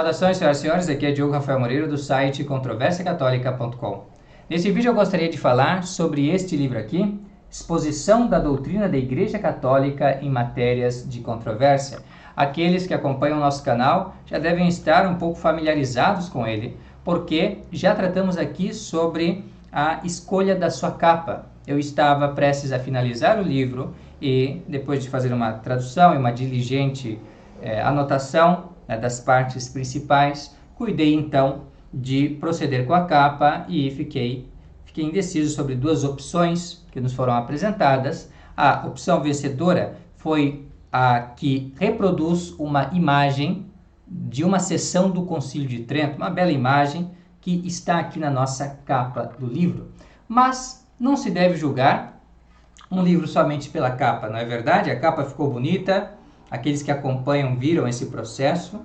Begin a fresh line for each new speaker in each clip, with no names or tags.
Saudações, senhoras e senhores, aqui é Diogo Rafael Moreira do site controversiacatólica.com. Nesse vídeo eu gostaria de falar sobre este livro aqui, Exposição da Doutrina da Igreja Católica em Matérias de Controvérsia. Aqueles que acompanham o nosso canal já devem estar um pouco familiarizados com ele, porque já tratamos aqui sobre a escolha da sua capa. Eu estava prestes a finalizar o livro e, depois de fazer uma tradução e uma diligente anotação das partes principais, cuidei então de proceder com a capa e fiquei indeciso sobre duas opções que nos foram apresentadas. A opção vencedora foi a que reproduz uma imagem de uma sessão do Concílio de Trento, uma bela imagem que está aqui na nossa capa do livro. Mas não se deve julgar um livro somente pela capa, não é verdade? A capa ficou bonita, aqueles que acompanham viram esse processo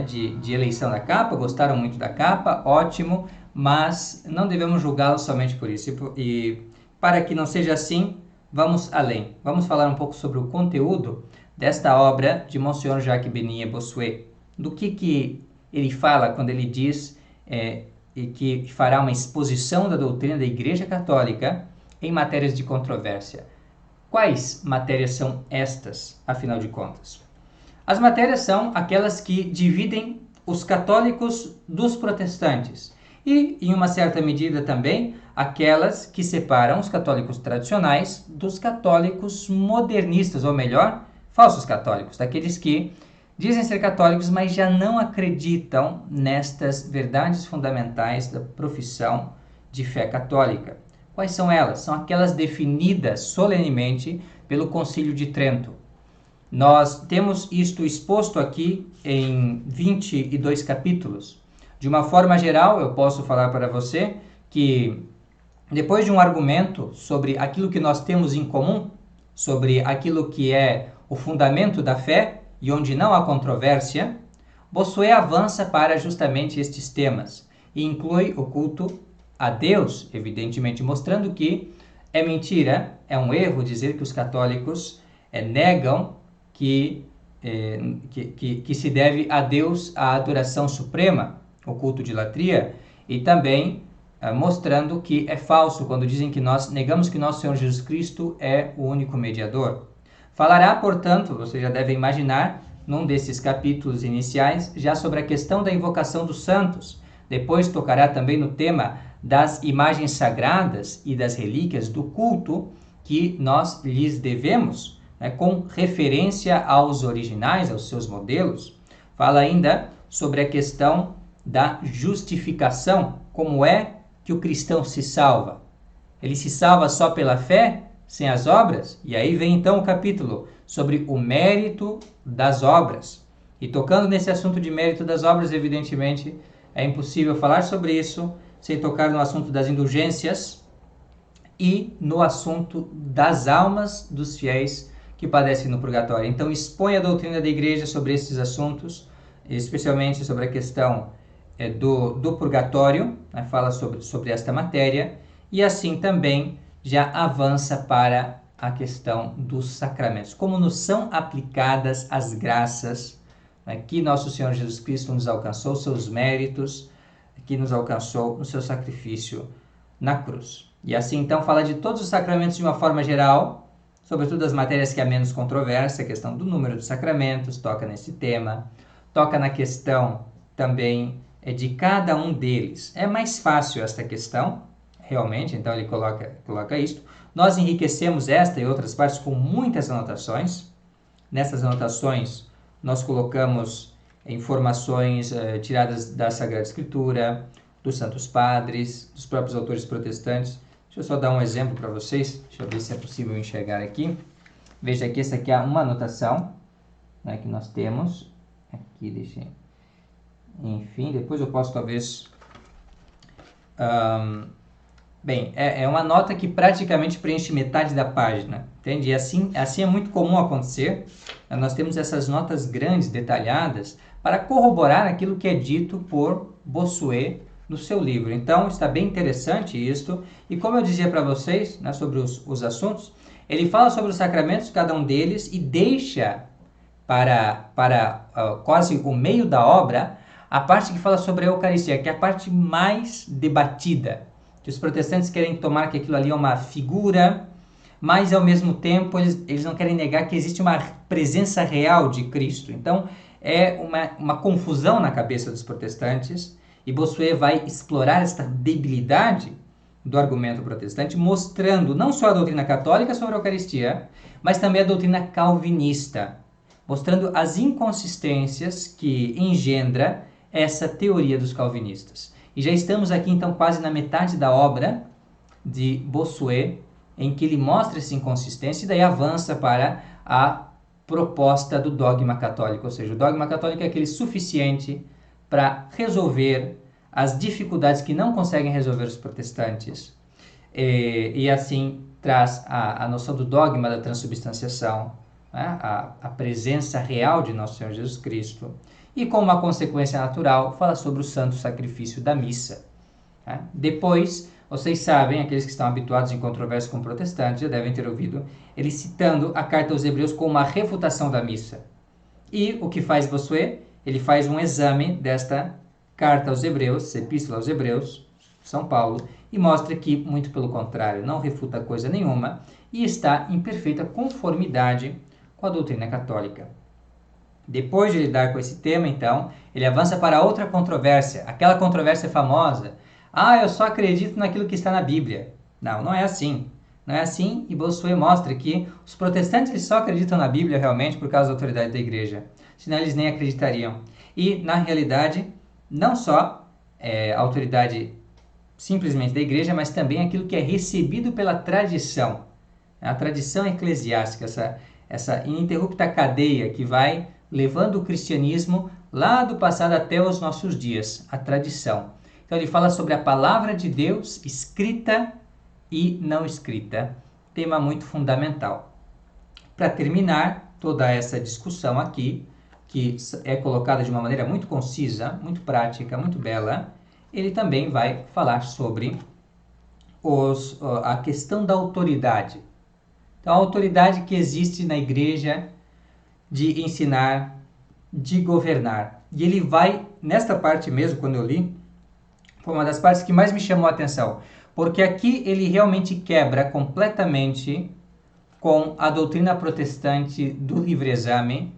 de eleição da capa, gostaram muito da capa, ótimo, mas não devemos julgá-lo somente por isso. E para que não seja assim, vamos além. Vamos falar um pouco sobre o conteúdo desta obra de Monsenhor Jacques Benet Bossuet. Do que ele fala quando ele diz que fará uma exposição da doutrina da Igreja Católica em matérias de controvérsia. Quais matérias são estas, afinal de contas? As matérias são aquelas que dividem os católicos dos protestantes e, em uma certa medida também, aquelas que separam os católicos tradicionais dos católicos modernistas, ou melhor, falsos católicos, daqueles que dizem ser católicos, mas já não acreditam nestas verdades fundamentais da profissão de fé católica. Quais são elas? São aquelas definidas solenemente pelo Concílio de Trento. Nós temos isto exposto aqui em 22 capítulos. De uma forma geral, eu posso falar para você que, depois de um argumento sobre aquilo que nós temos em comum, sobre aquilo que é o fundamento da fé e onde não há controvérsia, Bossuet avança para justamente estes temas e inclui o culto a Deus, evidentemente mostrando que é mentira, é um erro dizer que os católicos negam que se deve a Deus a adoração suprema, o culto de latria, e também mostrando que é falso quando dizem que nós negamos que nosso Senhor Jesus Cristo é o único mediador. Falará, portanto, você já deve imaginar, num desses capítulos iniciais, já sobre a questão da invocação dos santos. Depois tocará também no tema das imagens sagradas e das relíquias do culto que nós lhes devemos, com referência aos originais, aos seus modelos. Fala ainda sobre a questão da justificação, como é que o cristão se salva. Ele se salva só pela fé, sem as obras? E aí vem então o capítulo sobre o mérito das obras. E tocando nesse assunto de mérito das obras, evidentemente, é impossível falar sobre isso sem tocar no assunto das indulgências e no assunto das almas dos fiéis que padecem no purgatório. Então, expõe a doutrina da Igreja sobre esses assuntos, especialmente sobre a questão do purgatório, fala sobre esta matéria, e assim também já avança para a questão dos sacramentos, como nos são aplicadas as graças que nosso Senhor Jesus Cristo nos alcançou, seus méritos, que nos alcançou no seu sacrifício na cruz. E assim, então, fala de todos os sacramentos de uma forma geral, sobretudo as matérias que há menos controvérsia, a questão do número dos sacramentos, toca nesse tema, toca na questão também de cada um deles. É mais fácil esta questão, realmente, então ele coloca isto. Nós enriquecemos esta e outras partes com muitas anotações. Nessas anotações, nós colocamos informações tiradas da Sagrada Escritura, dos Santos Padres, dos próprios autores protestantes. Deixa eu só dar um exemplo para vocês. Deixa eu ver se é possível enxergar aqui. Veja que essa aqui é uma anotação que nós temos. Aqui, deixa eu... Enfim, depois eu posso talvez... Bem, é uma nota que praticamente preenche metade da página, entende? E assim é muito comum acontecer. Nós temos essas notas grandes, detalhadas, para corroborar aquilo que é dito por Bossuet no seu livro. Então, está bem interessante isto. E como eu dizia para vocês, sobre os assuntos, ele fala sobre os sacramentos, cada um deles, e deixa para quase o meio da obra a parte que fala sobre a Eucaristia, que é a parte mais debatida, que os protestantes querem tomar que aquilo ali é uma figura, mas ao mesmo tempo eles não querem negar que existe uma presença real de Cristo. Então é uma confusão na cabeça dos protestantes, e Bossuet vai explorar esta debilidade do argumento protestante, mostrando não só a doutrina católica sobre a Eucaristia, mas também a doutrina calvinista, mostrando as inconsistências que engendra essa teoria dos calvinistas. E já estamos aqui então quase na metade da obra de Bossuet, em que ele mostra essa inconsistência e daí avança para a proposta do dogma católico, ou seja, o dogma católico é aquele suficiente para resolver as dificuldades que não conseguem resolver os protestantes, e assim traz a noção do dogma da transubstanciação, né? A presença real de nosso Senhor Jesus Cristo, e como uma consequência natural fala sobre o santo sacrifício da missa, né? Depois, vocês sabem, aqueles que estão habituados em controvérsia com protestantes já devem ter ouvido ele citando a carta aos Hebreus como uma refutação da missa. E o que faz Bossuet? Ele faz um exame desta carta aos Hebreus, Epístola aos Hebreus, São Paulo, e mostra que, muito pelo contrário, não refuta coisa nenhuma e está em perfeita conformidade com a doutrina católica. Depois de lidar com esse tema, então, ele avança para outra controvérsia, aquela controvérsia famosa: eu só acredito naquilo que está na Bíblia. Não, não é assim. Não é assim, e Bossuet mostra que os protestantes eles só acreditam na Bíblia realmente por causa da autoridade da igreja, senão eles nem acreditariam. E, na realidade, não só a autoridade simplesmente da igreja, mas também aquilo que é recebido pela tradição. A tradição eclesiástica, essa ininterrupta cadeia que vai levando o cristianismo lá do passado até os nossos dias, a tradição. Então ele fala sobre a palavra de Deus escrita e não escrita, tema muito fundamental. Para terminar toda essa discussão aqui, que é colocada de uma maneira muito concisa, muito prática, muito bela, ele também vai falar sobre a questão da autoridade. Então, a autoridade que existe na igreja de ensinar, de governar. E ele vai, nesta parte mesmo, quando eu li, foi uma das partes que mais me chamou a atenção, porque aqui ele realmente quebra completamente com a doutrina protestante do livre-exame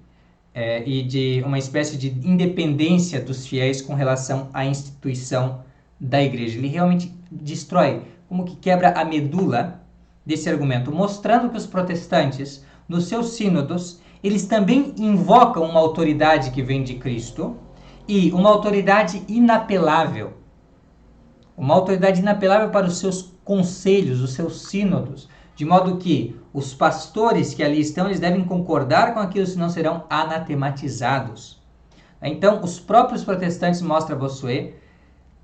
e de uma espécie de independência dos fiéis com relação à instituição da igreja. Ele realmente destrói, como que quebra a medula desse argumento, mostrando que os protestantes, nos seus sínodos, eles também invocam uma autoridade que vem de Cristo e uma autoridade inapelável. Uma autoridade inapelável para os seus conselhos, os seus sínodos, de modo que os pastores que ali estão, eles devem concordar com aquilo, senão serão anatematizados. Então, os próprios protestantes, mostra Bossuet,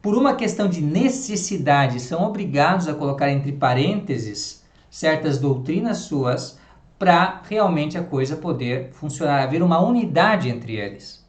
por uma questão de necessidade, são obrigados a colocar entre parênteses certas doutrinas suas para realmente a coisa poder funcionar, haver uma unidade entre eles.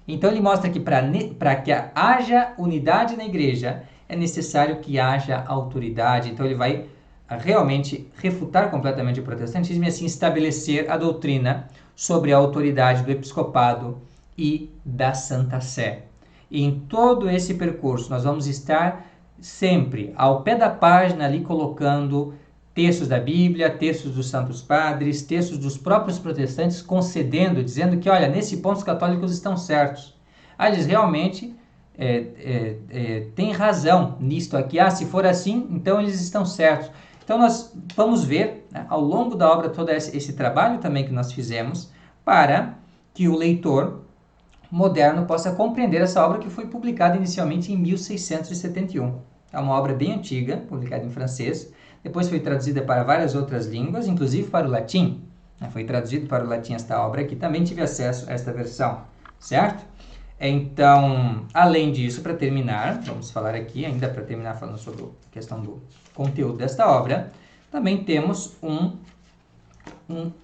Então, ele mostra que para que haja unidade na igreja, é necessário que haja autoridade. Então ele vai realmente refutar completamente o protestantismo e assim estabelecer a doutrina sobre a autoridade do episcopado e da Santa Sé. E em todo esse percurso nós vamos estar sempre ao pé da página ali colocando textos da Bíblia, textos dos Santos Padres, textos dos próprios protestantes concedendo, dizendo que, olha, nesse ponto os católicos estão certos. Eles realmente tem razão nisto aqui. Se for assim, então eles estão certos. Então nós vamos ver, né, ao longo da obra todo esse trabalho também que nós fizemos para que o leitor moderno possa compreender essa obra que foi publicada inicialmente em 1671. É uma obra bem antiga, publicada em francês, depois foi traduzida para várias outras línguas, inclusive para o latim. Foi traduzido para o latim esta obra aqui, também tive acesso a esta versão, certo? Então, além disso, para terminar, vamos falar aqui, ainda para terminar falando sobre a questão do conteúdo desta obra, também temos um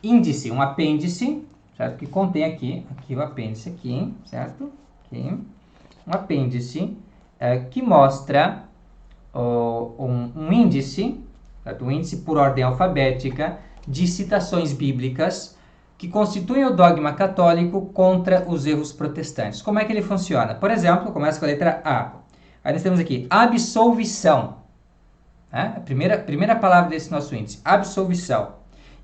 índice, um apêndice, certo? Que contém aqui o apêndice aqui, certo? Aqui, um apêndice que mostra um índice, certo? Um índice por ordem alfabética de citações bíblicas que constituem o dogma católico contra os erros protestantes. Como é que ele funciona? Por exemplo, começa com a letra A. Aí nós temos aqui absolvição. Né? A primeira palavra desse nosso índice, absolvição.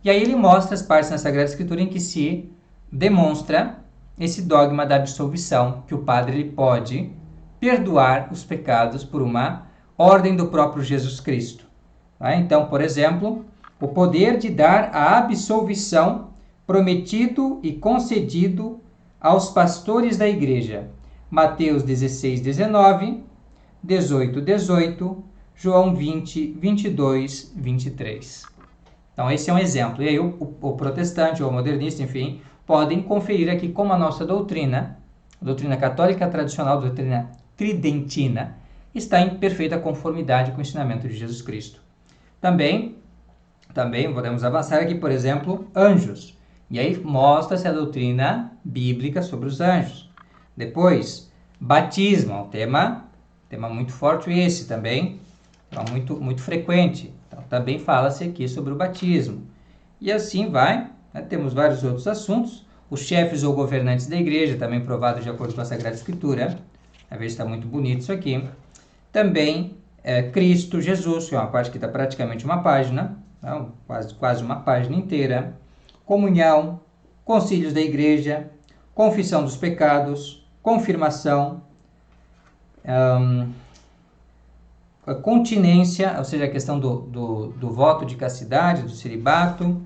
E aí ele mostra as partes na Sagrada Escritura em que se demonstra esse dogma da absolvição, que o padre ele pode perdoar os pecados por uma ordem do próprio Jesus Cristo. Tá? Então, por exemplo, o poder de dar a absolvição prometido e concedido aos pastores da igreja. Mateus 16, 19, 18, 18, João 20, 22, 23. Então, esse é um exemplo. E aí o protestante ou o modernista, enfim, podem conferir aqui como a nossa doutrina, a doutrina católica tradicional, a doutrina tridentina, está em perfeita conformidade com o ensinamento de Jesus Cristo. Também podemos avançar aqui, por exemplo, anjos. E aí mostra-se a doutrina bíblica sobre os anjos. Depois, batismo, um tema muito forte esse também, muito frequente. Então, também fala-se aqui sobre o batismo. E assim vai, né? Temos vários outros assuntos. Os chefes ou governantes da igreja, também provado de acordo com a Sagrada Escritura. A ver se está muito bonito isso aqui. Também Cristo, Jesus, que é uma parte que está praticamente uma página, não, quase uma página inteira. Comunhão, concílios da igreja, confissão dos pecados, confirmação, a continência, ou seja, a questão do voto de castidade, do celibato.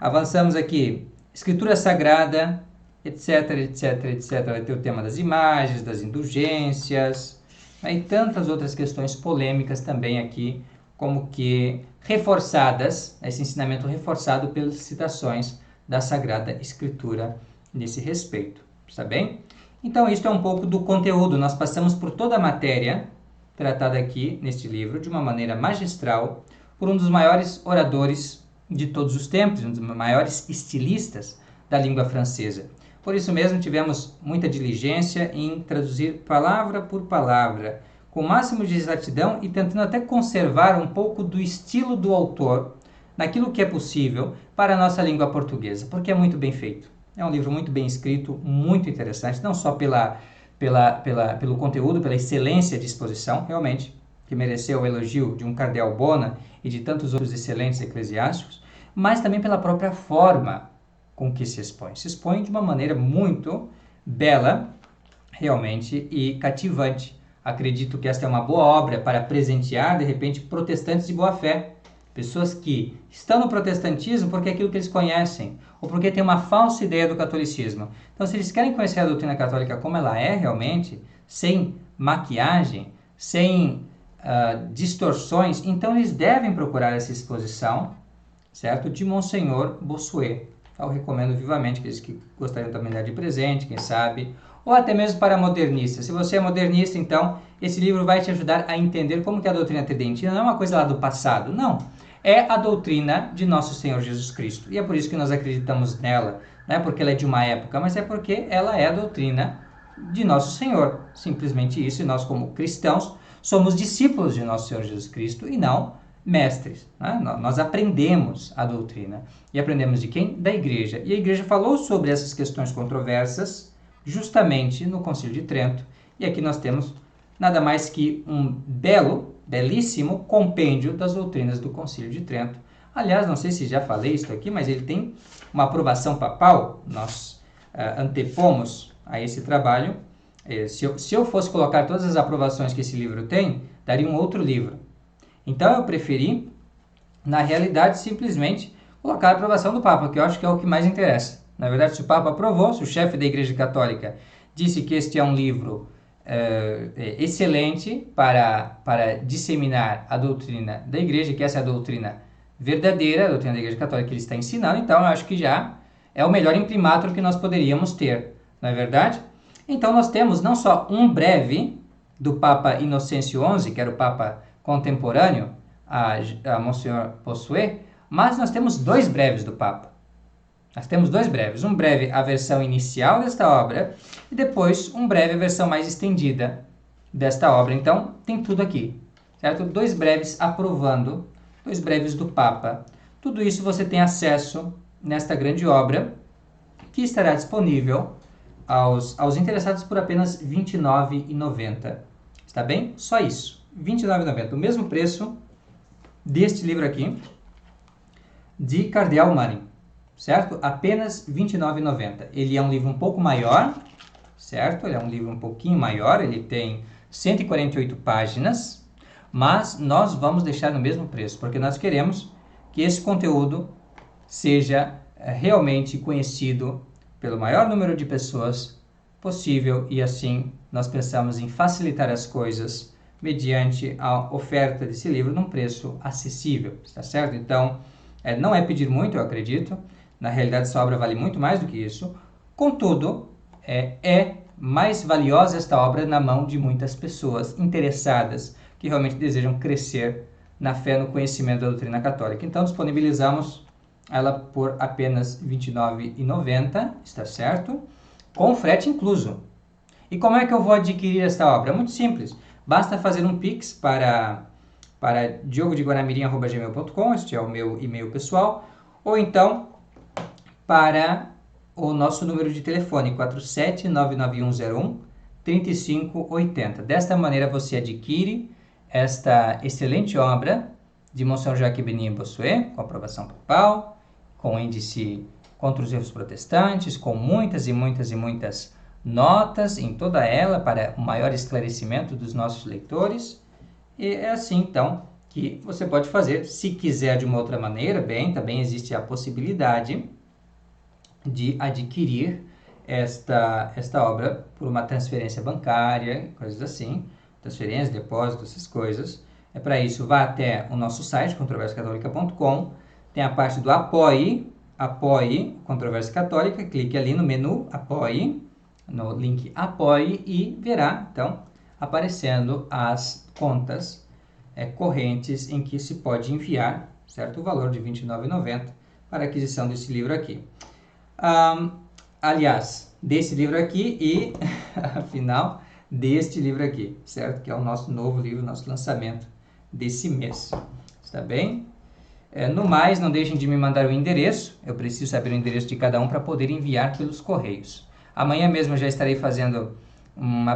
Avançamos aqui, escritura sagrada, etc, etc, etc. Vai ter o tema das imagens, das indulgências, e tantas outras questões polêmicas também aqui, como que reforçadas, esse ensinamento reforçado pelas citações da Sagrada Escritura nesse respeito. Está bem? Então, isso é um pouco do conteúdo. Nós passamos por toda a matéria tratada aqui neste livro de uma maneira magistral por um dos maiores oradores de todos os tempos, um dos maiores estilistas da língua francesa. Por isso mesmo, tivemos muita diligência em traduzir palavra por palavra, com o máximo de exatidão e tentando até conservar um pouco do estilo do autor, naquilo que é possível, para a nossa língua portuguesa, porque é muito bem feito. É um livro muito bem escrito, muito interessante, não só pelo conteúdo, pela excelência de exposição, realmente, que mereceu o elogio de um cardeal Bona e de tantos outros excelentes eclesiásticos, mas também pela própria forma com que se expõe. Se expõe de uma maneira muito bela, realmente, e cativante. Acredito que esta é uma boa obra para presentear, de repente, protestantes de boa fé. Pessoas que estão no protestantismo porque é aquilo que eles conhecem, ou porque tem uma falsa ideia do catolicismo. Então, se eles querem conhecer a doutrina católica como ela é realmente, sem maquiagem, sem distorções, então eles devem procurar essa exposição, certo? De Monsenhor Bossuet. Eu recomendo vivamente aqueles que gostariam também de dar de presente, quem sabe, ou até mesmo para modernistas. Se você é modernista, então, esse livro vai te ajudar a entender como que a doutrina tridentina não é uma coisa lá do passado, não. É a doutrina de nosso Senhor Jesus Cristo. E é por isso que nós acreditamos nela. Não é porque ela é de uma época, mas é porque ela é a doutrina de nosso Senhor. Simplesmente isso. E nós, como cristãos, somos discípulos de nosso Senhor Jesus Cristo e não mestres. Né? Nós aprendemos a doutrina. E aprendemos de quem? Da igreja. E a igreja falou sobre essas questões controversas justamente no Concílio de Trento. E aqui nós temos nada mais que um belíssimo compêndio das doutrinas do Concílio de Trento. Aliás, não sei se já falei isso aqui, mas ele tem uma aprovação papal. Nós antepomos a esse trabalho. Se eu fosse colocar todas as aprovações que esse livro tem, daria um outro livro. Então eu preferi, na realidade, simplesmente colocar a aprovação do Papa, que eu acho que é o que mais interessa. Na verdade, se o Papa aprovou, se o chefe da Igreja Católica disse que este é um livro excelente para disseminar a doutrina da Igreja, que essa é a doutrina verdadeira, a doutrina da Igreja Católica que ele está ensinando, então eu acho que já é o melhor imprimatur que nós poderíamos ter, não é verdade? Então nós temos não só um breve do Papa Inocêncio XI, que era o Papa contemporâneo a Monsenhor Bossuet, mas nós temos dois breves do Papa. Nós temos dois breves, um breve a versão inicial desta obra e depois um breve a versão mais estendida desta obra. Então, tem tudo aqui, certo? Dois breves aprovando, dois breves do Papa. Tudo isso você tem acesso nesta grande obra, que estará disponível aos interessados por apenas R$ 29,90. Está bem? Só isso, R$ 29,90. O mesmo preço deste livro aqui, de Cardeal Money, certo? Apenas R$ 29,90. Ele é um livro um pouco maior, certo? Ele é um livro um pouquinho maior, ele tem 148 páginas, mas nós vamos deixar no mesmo preço, porque nós queremos que esse conteúdo seja realmente conhecido pelo maior número de pessoas possível, e assim nós pensamos em facilitar as coisas mediante a oferta desse livro num preço acessível, está certo? Então, não é pedir muito, eu acredito. Na realidade, essa obra vale muito mais do que isso. Contudo, é mais valiosa esta obra na mão de muitas pessoas interessadas, que realmente desejam crescer na fé, no conhecimento da doutrina católica. Então, disponibilizamos ela por apenas R$ 29,90, está certo? Com frete incluso. E como é que eu vou adquirir esta obra? É muito simples. Basta fazer um Pix para diogodeguaramirim@gmail.com, este é o meu e-mail pessoal, ou então para o nosso número de telefone, 4799101-3580. Desta maneira você adquire esta excelente obra de Monsenhor Jacques Benin Bossuet, com aprovação papal, com índice contra os erros protestantes, com muitas e muitas e muitas notas em toda ela para o maior esclarecimento dos nossos leitores. E é assim, então, que você pode fazer. Se quiser de uma outra maneira, bem, também existe a possibilidade de adquirir esta obra por uma transferência bancária, coisas assim, transferência, depósito, essas coisas. Para isso, vá até o nosso site, controversiacatolica.com, tem a parte do Apoie Controvérsia Católica, clique ali no menu Apoie, no link Apoie, e verá, então, aparecendo as contas correntes em que se pode enviar, certo? O valor de R$ 29,90 para a aquisição desse livro aqui. Aliás, desse livro aqui e, afinal, deste livro aqui, certo? Que é o nosso novo livro, nosso lançamento desse mês. Está bem? No mais, não deixem de me mandar o endereço. Eu preciso saber o endereço de cada um para poder enviar pelos correios. Amanhã mesmo eu já estarei fazendo um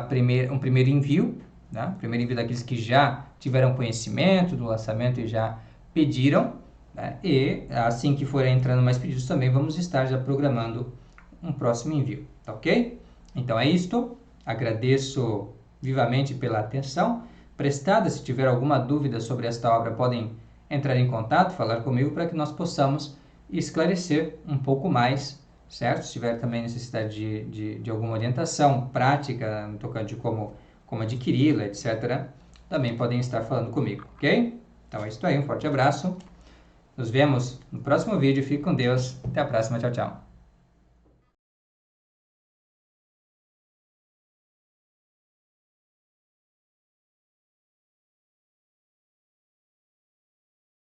primeiro envio, né? Primeiro envio daqueles que já tiveram conhecimento do lançamento e já pediram, né? E assim que forem entrando mais pedidos também, vamos estar já programando um próximo envio, tá ok? Então é isto. Agradeço vivamente pela atenção prestada. Se tiver alguma dúvida sobre esta obra, podem entrar em contato, falar comigo para que nós possamos esclarecer um pouco mais, certo? Se tiver também necessidade de alguma orientação prática, no tocante de como adquiri-la, etc., também podem estar falando comigo, ok? Então é isso aí, um forte abraço. Nos vemos no próximo vídeo. Fique com Deus. Até a próxima. Tchau, tchau.